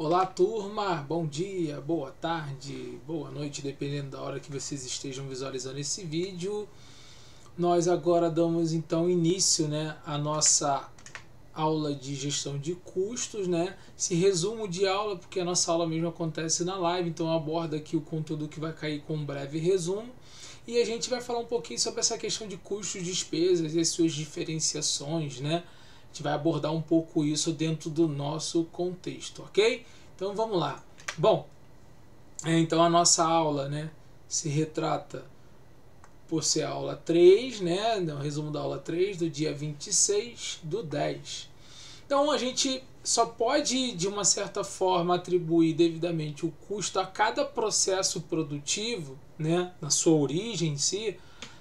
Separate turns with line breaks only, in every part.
Olá, turma, bom dia, boa tarde, boa noite, dependendo da hora que vocês estejam visualizando esse vídeo. Nós agora damos então início, à nossa aula de gestão de custos, esse resumo de aula, porque a nossa aula mesmo acontece na live, então aborda aqui o conteúdo que vai cair com um breve resumo. E a gente vai falar um pouquinho sobre essa questão de custos, despesas e as suas diferenciações, A gente vai abordar um pouco isso dentro do nosso contexto, ok? Então vamos lá. Bom, então a nossa aula, se retrata por ser a aula 3, o resumo da aula 3 do dia 26/10. Então a gente só pode, de uma certa forma, atribuir devidamente o custo a cada processo produtivo, na sua origem em si,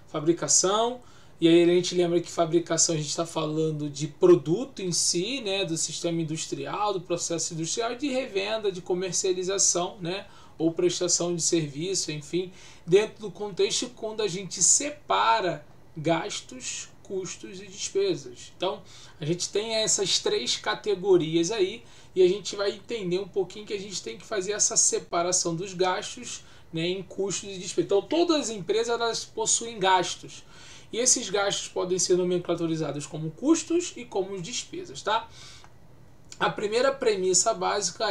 fabricação. E aí a gente lembra que fabricação a gente está falando de produto em si, do sistema industrial, do processo industrial, de revenda, de comercialização, ou prestação de serviço, enfim, dentro do contexto quando a gente separa gastos, custos e despesas. Então, a gente tem essas três categorias aí e a gente vai entender um pouquinho que a gente tem que fazer essa separação dos gastos, em custos e despesas. Então, todas as empresas elas possuem gastos. E esses gastos podem ser nomenclaturizados como custos e como despesas, tá? A primeira premissa básica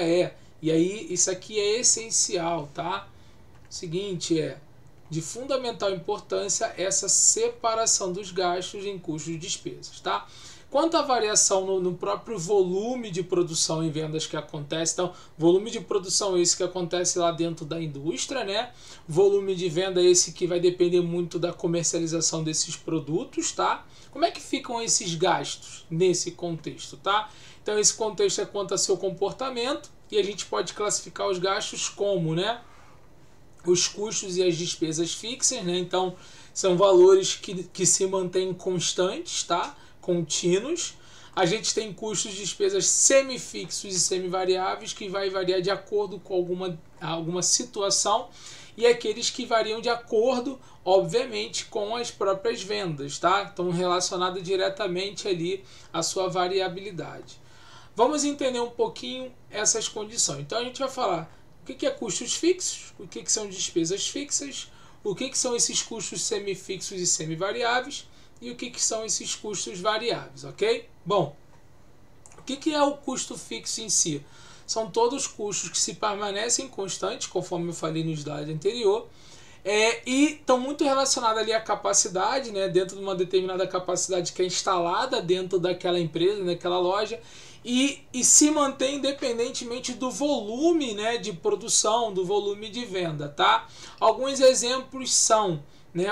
e aí isso aqui é essencial, tá? O seguinte de fundamental importância essa separação dos gastos em custos e despesas, tá? Quanto à variação no próprio volume de produção e vendas que acontece, então, volume de produção esse que acontece lá dentro da indústria, volume de venda esse que vai depender muito da comercialização desses produtos, tá? Como é que ficam esses gastos nesse contexto, tá? Então, esse contexto é quanto a seu comportamento e a gente pode classificar os gastos como, os custos e as despesas fixas, Então, são valores que se mantêm constantes, tá? Contínuos. A gente tem custos de despesas semifixos e semivariáveis que vai variar de acordo com alguma situação e aqueles que variam de acordo, obviamente, com as próprias vendas, tá? Então relacionado diretamente ali à sua variabilidade. Vamos entender um pouquinho essas condições. Então a gente vai falar o que é custos fixos, o que são despesas fixas, o que são esses custos semifixos e semivariáveis e o que são esses custos variáveis, ok? Bom, o que é o custo fixo em si? São todos os custos que se permanecem constantes, conforme eu falei no slide anterior, e estão muito relacionados ali à capacidade, dentro de uma determinada capacidade que é instalada dentro daquela empresa, daquela loja, e se mantém independentemente do volume, de produção, do volume de venda, tá? Alguns exemplos são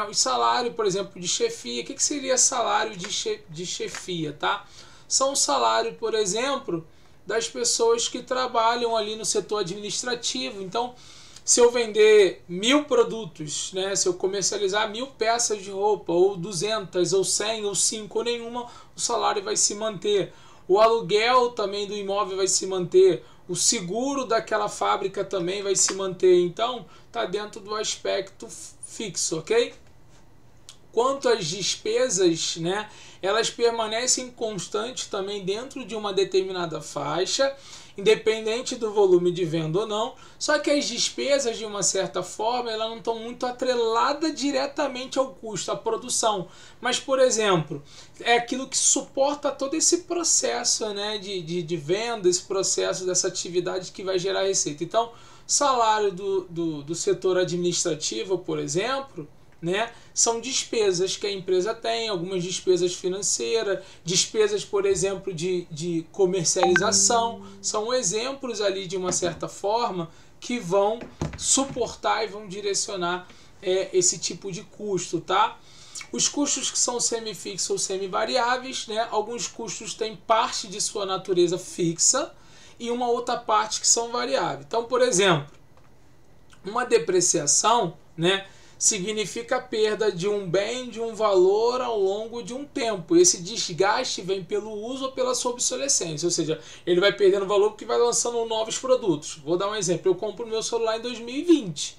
o salário, por exemplo, de chefia. O que seria salário de chefia, tá? São o salário, por exemplo, das pessoas que trabalham ali no setor administrativo. Então, se eu vender 1000 produtos, se eu comercializar 1000 peças de roupa, ou 200, ou 100, ou 5, ou nenhuma, o salário vai se manter. O aluguel também do imóvel vai se manter. O seguro daquela fábrica também vai se manter. Então, está dentro do aspecto fixo, ok? Quanto às despesas, elas permanecem constantes também dentro de uma determinada faixa, independente do volume de venda ou não. Só que as despesas, de uma certa forma, elas não estão muito atreladas diretamente ao custo, à produção. Mas, por exemplo, é aquilo que suporta todo esse processo de venda, esse processo dessa atividade que vai gerar receita. Então, salário do setor administrativo, por exemplo, são despesas que a empresa tem, algumas despesas financeiras, despesas, por exemplo, de comercialização, são exemplos ali, de uma certa forma, que vão suportar e vão direcionar esse tipo de custo, tá? Os custos que são semifixos ou semivariáveis, alguns custos têm parte de sua natureza fixa e uma outra parte que são variáveis. Então, por exemplo, uma depreciação, significa a perda de um bem, de um valor ao longo de um tempo. Esse desgaste vem pelo uso ou pela sua obsolescência, ou seja, ele vai perdendo valor porque vai lançando novos produtos. Vou dar um exemplo, eu compro meu celular em 2020.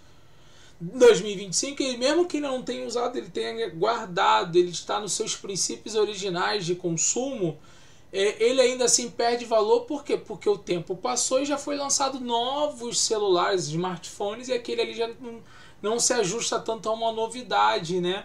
Em 2025, e mesmo que ele não tenha usado, ele tenha guardado, ele está nos seus princípios originais de consumo, ele ainda assim perde valor. Por quê? Porque o tempo passou e já foi lançado novos celulares, smartphones, e aquele ali já não se ajusta tanto a uma novidade, né?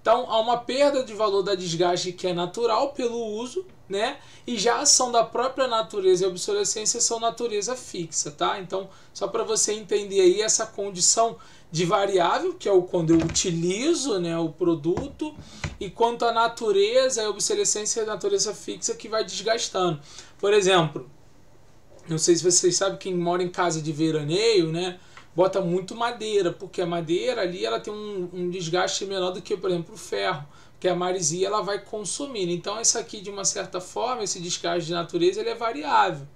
Então há uma perda de valor da desgaste que é natural pelo uso, né? E já a ação da própria natureza e a obsolescência são natureza fixa, tá? Então, só para você entender aí essa condição de variável, que é quando eu utilizo, né, o produto, e quanto à natureza, a obsolescência é a natureza fixa que vai desgastando. Por exemplo, não sei se vocês sabem, quem mora em casa de veraneio, né, bota muito madeira, porque a madeira ali ela tem um desgaste menor do que, por exemplo, o ferro, que a maresia ela vai consumindo. Então, isso aqui, de uma certa forma, esse desgaste de natureza, ele é variável.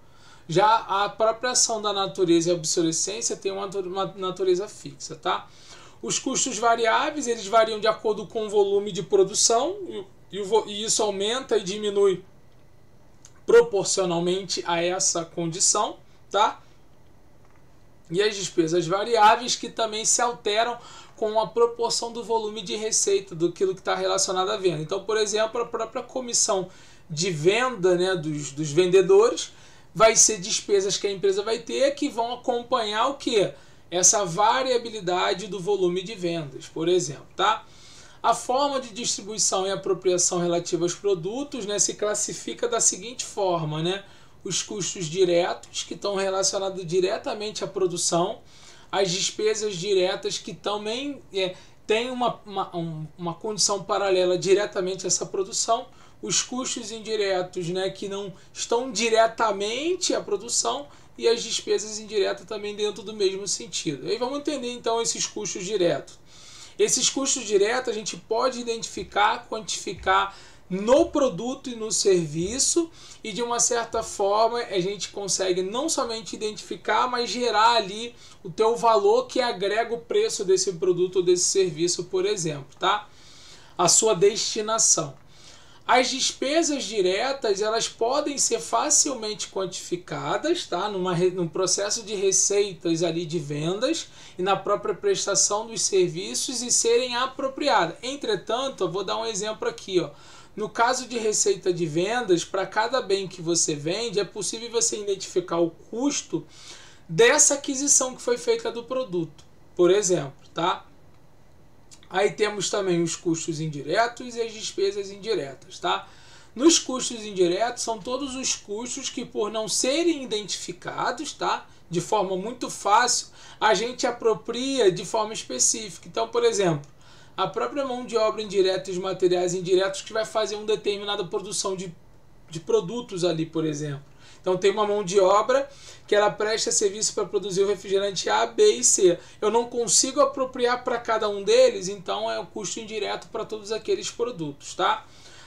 Já a própria ação da natureza e a obsolescência tem uma natureza fixa, tá? Os custos variáveis, eles variam de acordo com o volume de produção, e isso aumenta e diminui proporcionalmente a essa condição, tá? E as despesas variáveis, que também se alteram com a proporção do volume de receita, do que está relacionado à venda. Então, por exemplo, a própria comissão de venda, né, dos vendedores vai ser despesas que a empresa vai ter, que vão acompanhar o que? Essa variabilidade do volume de vendas, por exemplo, tá? A forma de distribuição e apropriação relativa aos produtos, né, se classifica da seguinte forma, né? Os custos diretos, que estão relacionados diretamente à produção, as despesas diretas, que também têm uma condição paralela diretamente a essa produção, os custos indiretos, né, que não estão diretamente à produção, e as despesas indiretas também dentro do mesmo sentido. Aí vamos entender então esses custos diretos. Esses custos diretos a gente pode identificar, quantificar no produto e no serviço, e de uma certa forma a gente consegue não somente identificar, mas gerar ali o teu valor que agrega o preço desse produto ou desse serviço, por exemplo, tá? A sua destinação. As despesas diretas, elas podem ser facilmente quantificadas, tá? Num processo de receitas ali de vendas e na própria prestação dos serviços, e serem apropriadas. Entretanto, eu vou dar um exemplo aqui, ó. No caso de receita de vendas, para cada bem que você vende, é possível você identificar o custo dessa aquisição que foi feita do produto, por exemplo, tá? Aí temos também os custos indiretos e as despesas indiretas, tá? Nos custos indiretos são todos os custos que, por não serem identificados, tá, de forma muito fácil, a gente apropria de forma específica. Então, por exemplo, a própria mão de obra indireta e os materiais indiretos que vai fazer uma determinada produção de produtos ali, por exemplo. Então tem uma mão de obra que ela presta serviço para produzir o refrigerante A, B e C. Eu não consigo apropriar para cada um deles, então é o custo indireto para todos aqueles produtos, tá?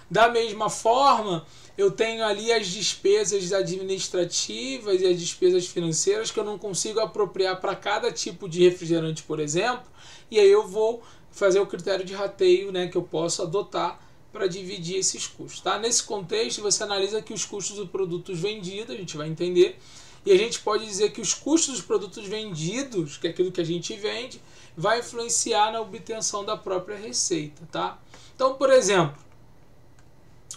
Da mesma forma, eu tenho ali as despesas administrativas e as despesas financeiras que eu não consigo apropriar para cada tipo de refrigerante, por exemplo, e aí eu vou fazer o critério de rateio, né, que eu posso adotar para dividir esses custos, tá? Nesse contexto, você analisa que os custos dos produtos vendidos, a gente vai entender, e a gente pode dizer que os custos dos produtos vendidos, que é aquilo que a gente vende, vai influenciar na obtenção da própria receita, tá? Então, por exemplo,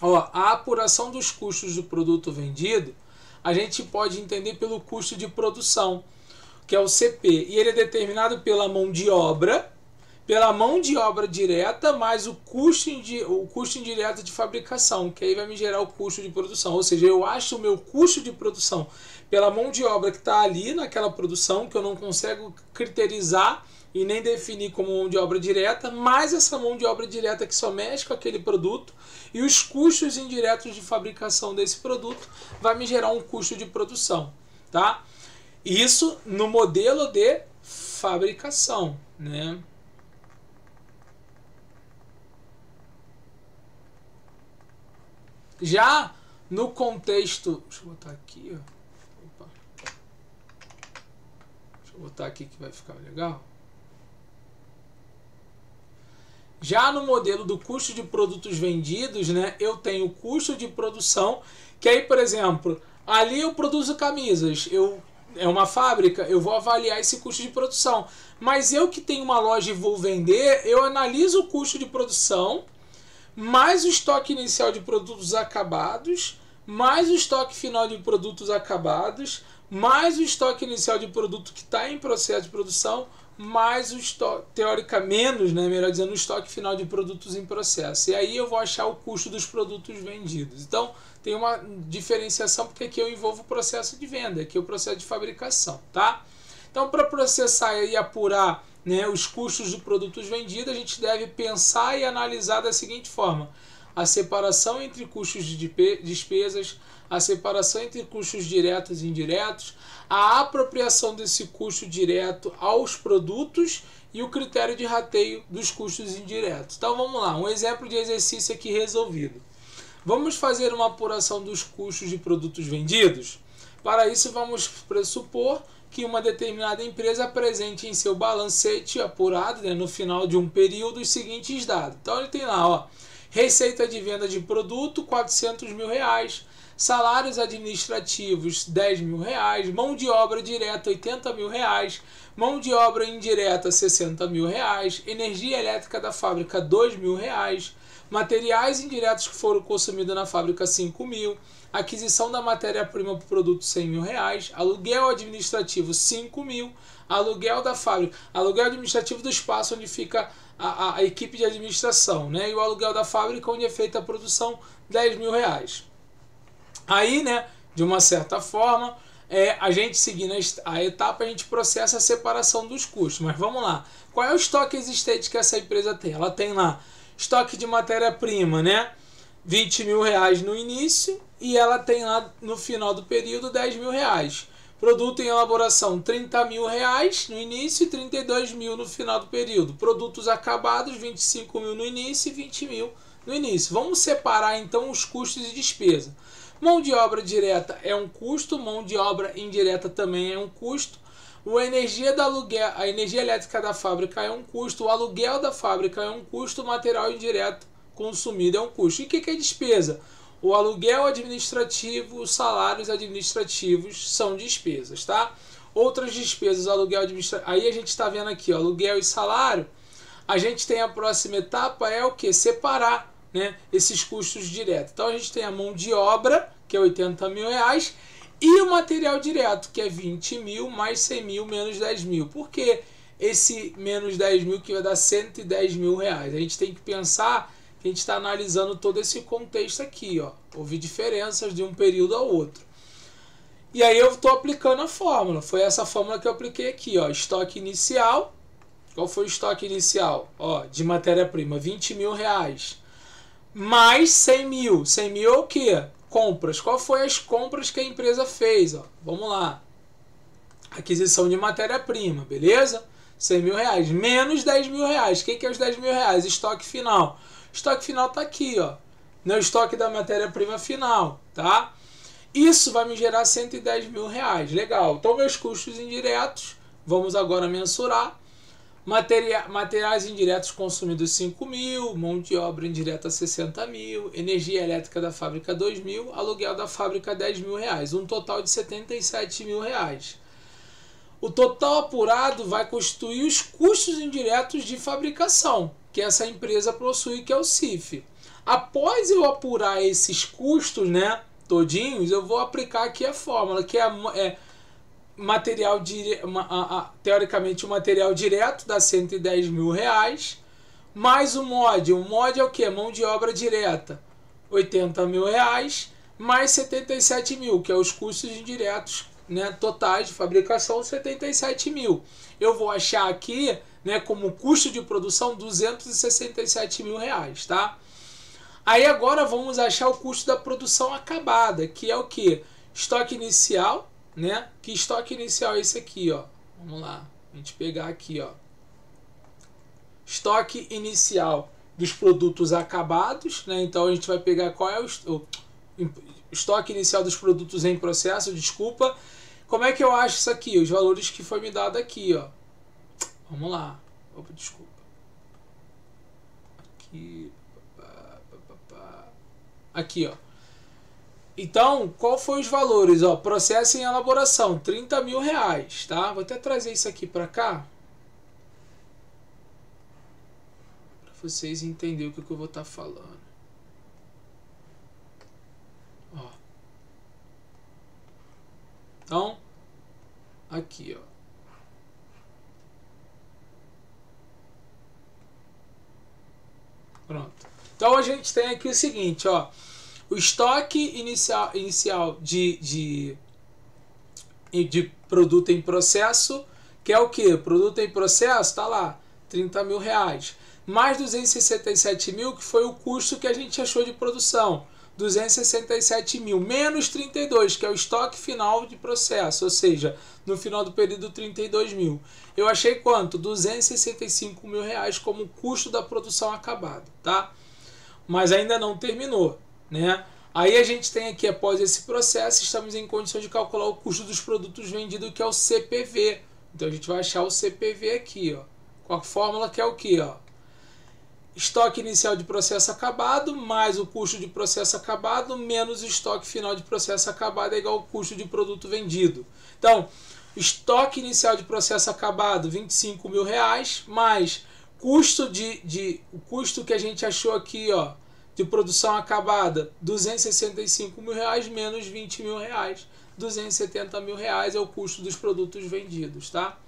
ó, a apuração dos custos do produto vendido, a gente pode entender pelo custo de produção, que é o CP, e ele é determinado pela mão de obra direta, mais o custo indireto de fabricação, que aí vai me gerar o custo de produção. Ou seja, eu acho o meu custo de produção pela mão de obra que está ali naquela produção, que eu não consigo criterizar e nem definir como mão de obra direta, mais essa mão de obra direta que só mexe com aquele produto, e os custos indiretos de fabricação desse produto vai me gerar um custo de produção, tá? Isso no modelo de fabricação, né? Já no contexto... Deixa eu botar aqui, ó. Opa. Deixa eu botar aqui que vai ficar legal. Já no modelo do custo de produtos vendidos, né, eu tenho o custo de produção, que aí, por exemplo, ali eu produzo camisas, é uma fábrica, eu vou avaliar esse custo de produção. Mas eu que tenho uma loja e vou vender, eu analiso o custo de produção, mais o estoque inicial de produtos acabados, mais o estoque final de produtos acabados, mais o estoque inicial de produto que está em processo de produção, mais o estoque, teoricamente, menos, né, melhor dizendo, o estoque final de produtos em processo. E aí eu vou achar o custo dos produtos vendidos. Então, tem uma diferenciação, porque aqui eu envolvo o processo de venda, aqui é o processo de fabricação, tá? Então, para processar e apurar, né, os custos de produtos vendidos, a gente deve pensar e analisar da seguinte forma: a separação entre custos de despesas, a separação entre custos diretos e indiretos, a apropriação desse custo direto aos produtos e o critério de rateio dos custos indiretos. Então vamos lá, um exemplo de exercício aqui resolvido. Vamos fazer uma apuração dos custos de produtos vendidos? Para isso vamos pressupor que uma determinada empresa apresente em seu balancete apurado, né, no final de um período, os seguintes dados. Então ele tem lá, ó, receita de venda de produto, R$400 mil, salários administrativos, R$10 mil, mão de obra direta, R$80 mil, mão de obra indireta, R$60 mil, energia elétrica da fábrica, R$2 mil, materiais indiretos que foram consumidos na fábrica, R$5 mil, aquisição da matéria-prima para o produto, R$100 mil, aluguel administrativo, R$5 mil, aluguel da fábrica, aluguel administrativo do espaço onde fica a equipe de administração, né? E o aluguel da fábrica onde é feita a produção, R$10 mil. Aí, né, de uma certa forma, a gente seguindo a etapa, a gente processa a separação dos custos. Mas vamos lá, qual é o estoque existente que essa empresa tem? Ela tem lá estoque de matéria-prima, né, R$20 mil no início, e ela tem lá no final do período R$10 mil. Produto em elaboração, R$30 mil no início e R$32 mil no final do período. Produtos acabados, R$25 mil no início e R$20 mil no início. Vamos separar então os custos e despesa. Mão de obra direta é um custo, mão de obra indireta também é um custo. A energia elétrica da fábrica é um custo, o aluguel da fábrica é um custo, o material indireto consumido é um custo. E o que é despesa? O aluguel administrativo, os salários administrativos são despesas, tá? Outras despesas, aluguel administrativo. Aí a gente está vendo aqui, ó, aluguel e salário. A gente tem a próxima etapa, é o que? Separar, né, esses custos diretos. Então a gente tem a mão de obra, que é R$80 mil, e o material direto, que é 20 mil mais 100 mil menos 10 mil. Por que esse menos 10 mil que vai dar 110 mil reais? A gente tem que pensar que a gente está analisando todo esse contexto aqui, ó. Houve diferenças de um período ao outro. E aí eu estou aplicando a fórmula. Foi essa fórmula que eu apliquei aqui, ó. Estoque inicial. Qual foi o estoque inicial? Ó, de matéria-prima, 20 mil reais. Mais 100 mil. 100 mil é o quê? Compras. Qual foi as compras que a empresa fez? Ó, vamos lá. Aquisição de matéria-prima, beleza? 100 mil reais. Menos 10 mil reais. O que é os 10 mil reais? Estoque final. Estoque final está aqui, ó. No estoque da matéria-prima final, tá? Isso vai me gerar 110 mil reais. Legal. Então, meus custos indiretos, vamos agora mensurar. Materiais indiretos consumidos 5 mil, mão de obra indireta 60 mil, energia elétrica da fábrica 2 mil, aluguel da fábrica 10 mil reais, um total de 77 mil reais. O total apurado vai constituir os custos indiretos de fabricação, que essa empresa possui, que é o CIF. Após eu apurar esses custos, né, todinhos, eu vou aplicar aqui a fórmula, que é material teoricamente o material direto dá 110 mil reais, mais o MOD. O MOD é o que? Mão de obra direta, 80 mil reais, mais 77 mil, que é os custos indiretos, né, totais de fabricação, 77 mil. Eu vou achar aqui, né, como custo de produção 267 mil reais, tá? Aí agora vamos achar o custo da produção acabada, que é o que? Estoque inicial, né? Que estoque inicial é esse aqui, ó. Vamos lá, a gente pegar aqui, ó. Estoque inicial dos produtos acabados, né? Então a gente vai pegar qual é o estoque inicial dos produtos em processo, desculpa. Como é que eu acho isso aqui? Os valores que foi me dado aqui, ó. Vamos lá. Opa, desculpa. Aqui, ó. Então, qual foi os valores? Ó, processo em elaboração, 30 mil reais, tá? Vou até trazer isso aqui para cá, para vocês entenderem o que eu vou estar falando. Ó, Então, aqui, ó. Pronto. Então a gente tem aqui o seguinte, ó. O estoque inicial de produto em processo, que é o que? Produto em processo, tá lá, 30 mil reais. Mais 267 mil, que foi o custo que a gente achou de produção. 267 mil, menos 32, que é o estoque final de processo, ou seja, no final do período 32 mil. Eu achei quanto? 265 mil reais como custo da produção acabada, tá? Mas ainda não terminou, né? Aí a gente tem aqui, após esse processo, estamos em condições de calcular o custo dos produtos vendidos, que é o CPV. Então a gente vai achar o CPV aqui, ó, com a fórmula que é o que, ó? Estoque inicial de processo acabado mais o custo de processo acabado menos o estoque final de processo acabado é igual ao custo de produto vendido. Então, estoque inicial de processo acabado, 25 mil reais, mais custo o custo que a gente achou aqui, ó, de produção acabada, 265 mil reais menos 20 mil reais. 270 mil reais é o custo dos produtos vendidos, tá?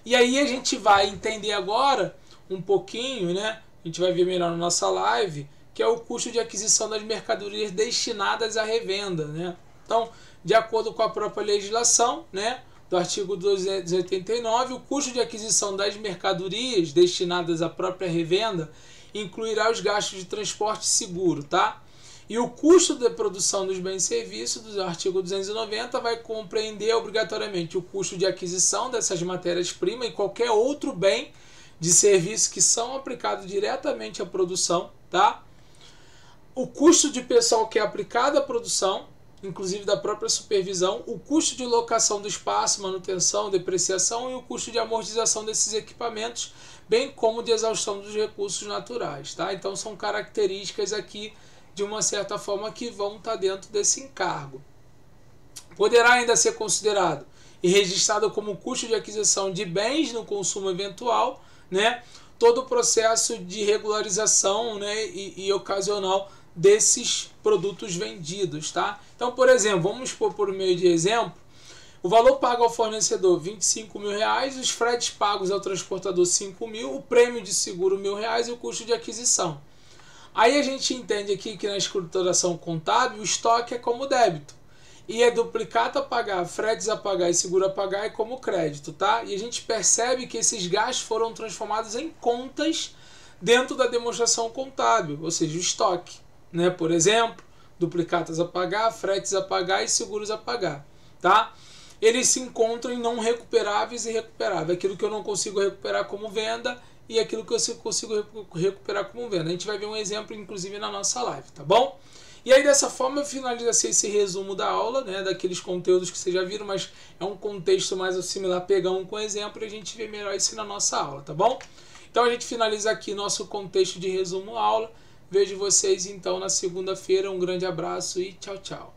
E aí a gente vai entender agora um pouquinho, né? A gente vai ver melhor na nossa live, que é o custo de aquisição das mercadorias destinadas à revenda, né? Então, de acordo com a própria legislação, né, do artigo 289, o custo de aquisição das mercadorias destinadas à própria revenda incluirá os gastos de transporte seguro, tá? E o custo de produção dos bens e serviços, do artigo 290, vai compreender obrigatoriamente o custo de aquisição dessas matérias-primas e qualquer outro bem de serviço que são aplicados diretamente à produção, tá? O custo de pessoal que é aplicado à produção, inclusive da própria supervisão, o custo de locação do espaço, manutenção, depreciação e o custo de amortização desses equipamentos, bem como de exaustão dos recursos naturais, tá? Então são características aqui, de uma certa forma, que vão estar dentro desse encargo. Poderá ainda ser considerado e registrado como custo de aquisição de bens no consumo eventual, né, todo o processo de regularização, né, e ocasional desses produtos vendidos, tá? Então, por exemplo, vamos pôr por meio de exemplo, o valor pago ao fornecedor 25 mil reais, os fretes pagos ao transportador 5 mil, o prêmio de seguro 1.000 reais e o custo de aquisição. Aí a gente entende aqui que na escrituração contábil o estoque é como débito. E é duplicata a pagar, fretes a pagar e seguro a pagar é como crédito, tá? E a gente percebe que esses gastos foram transformados em contas dentro da demonstração contábil, ou seja, o estoque, né? Por exemplo, duplicatas a pagar, fretes a pagar e seguros a pagar, tá? Eles se encontram em não recuperáveis e recuperáveis, aquilo que eu não consigo recuperar como venda e aquilo que eu consigo recuperar como venda. A gente vai ver um exemplo, inclusive, na nossa live, tá bom? E aí, dessa forma, eu finalizo esse resumo da aula, né, daqueles conteúdos que vocês já viram, mas é um contexto mais similar, pegar um com exemplo e a gente vê melhor isso na nossa aula, tá bom? Então, a gente finaliza aqui nosso contexto de resumo aula. Vejo vocês, então, na segunda-feira. Um grande abraço e tchau, tchau.